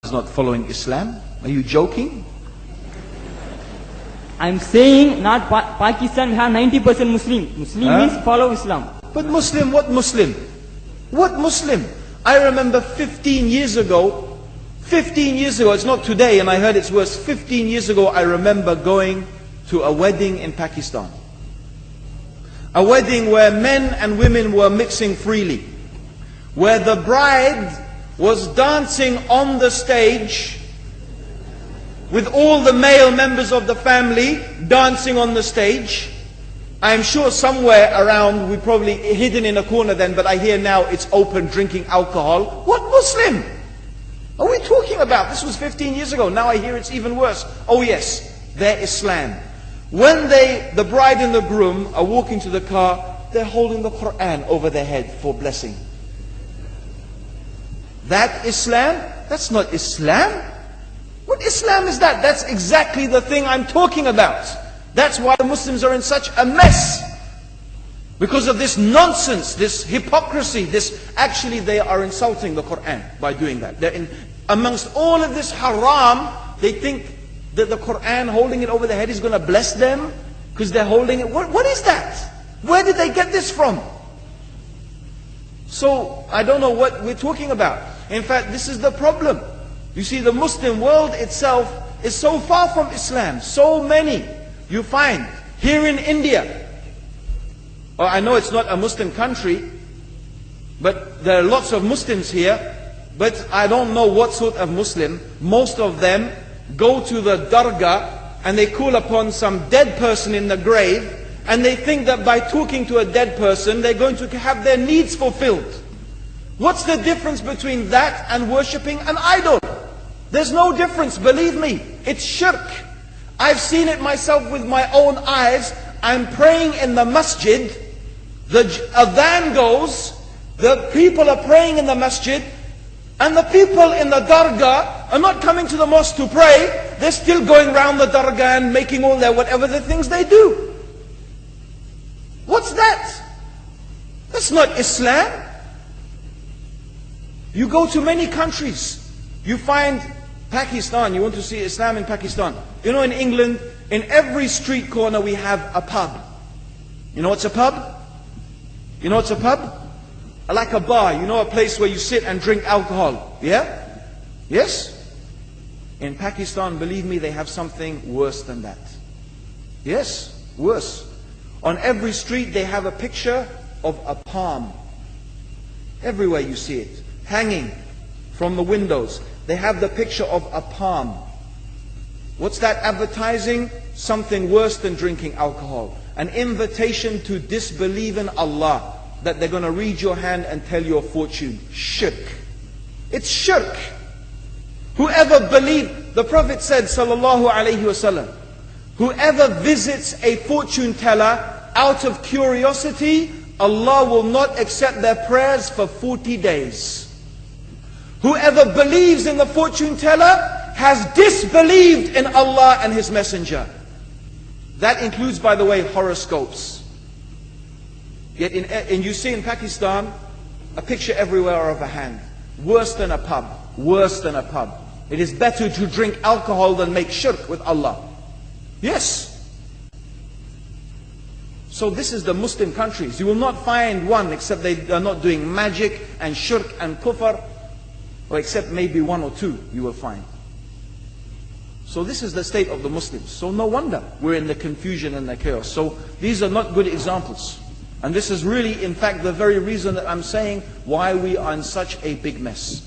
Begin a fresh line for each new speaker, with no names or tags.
is not following Islam? Are you joking?
I'm saying not Pakistan, we have 90% Muslim. Muslim means follow Islam.
But Muslim, what Muslim? What Muslim? I remember 15 years ago, it's not today and I heard it's worse. 15 years ago I remember going to a wedding in Pakistan. A wedding where men and women were mixing freely. Where the bride was dancing on the stage with all the male members of the family dancing on the stage. I'm sure somewhere around, we probably hidden in a corner then, but I hear now it's open, drinking alcohol. What Muslim are we talking about? This was 15 years ago. Now I hear it's even worse. Oh yes, they're Islam. When the bride and the groom are walking to the car, they're holding the Quran over their head for blessing. That Islam? That's not Islam. What Islam is that? That's exactly the thing I'm talking about. That's why the Muslims are in such a mess. Because of this nonsense, this hypocrisy, actually they are insulting the Quran by doing that. Amongst all of this haram, they think that the Quran, holding it over their head, is going to bless them because they're holding it. What is that? Where did they get this from? So, I don't know what we're talking about. In fact, this is the problem. You see, the Muslim world itself is so far from Islam. So many you find here in India. Well, I know it's not a Muslim country, but there are lots of Muslims here. But I don't know what sort of Muslim. Most of them go to the dargah and they call upon some dead person in the grave, and they think that by talking to a dead person, they're going to have their needs fulfilled. What's the difference between that and worshipping an idol? There's no difference, believe me. It's shirk. I've seen it myself with my own eyes. I'm praying in the masjid. The adhan goes. The people are praying in the masjid. And the people in the dargah are not coming to the mosque to pray. They're still going around the dargah and making all their whatever the things they do. What's that? That's not Islam. You go to many countries. You find Pakistan, you want to see Islam in Pakistan. You know, in England, in every street corner we have a pub. You know what's a pub? You know what's a pub? Like a bar, you know, a place where you sit and drink alcohol. Yeah? Yes? In Pakistan, believe me, they have something worse than that. Yes, worse. On every street they have a picture of a palm. Everywhere you see it, hanging from the windows. They have the picture of a palm. What's that advertising? Something worse than drinking alcohol. An invitation to disbelieve in Allah. That they're going to read your hand and tell your fortune. Shirk. It's shirk. Whoever believes, the Prophet said, sallallahu alaihi wasallam, whoever visits a fortune teller out of curiosity, Allah will not accept their prayers for 40 days. Whoever believes in the fortune teller has disbelieved in Allah and His Messenger. That includes, by the way, horoscopes. Yet and you see in Pakistan, a picture everywhere of a hand. Worse than a pub. Worse than a pub. It is better to drink alcohol than make shirk with Allah. Yes. So this is the Muslim countries. You will not find one except they are not doing magic and shirk and kufr. Or except maybe one or two you will find. So this is the state of the Muslims. So no wonder we're in the confusion and the chaos. So these are not good examples. And this is really, in fact, the very reason that I'm saying why we are in such a big mess.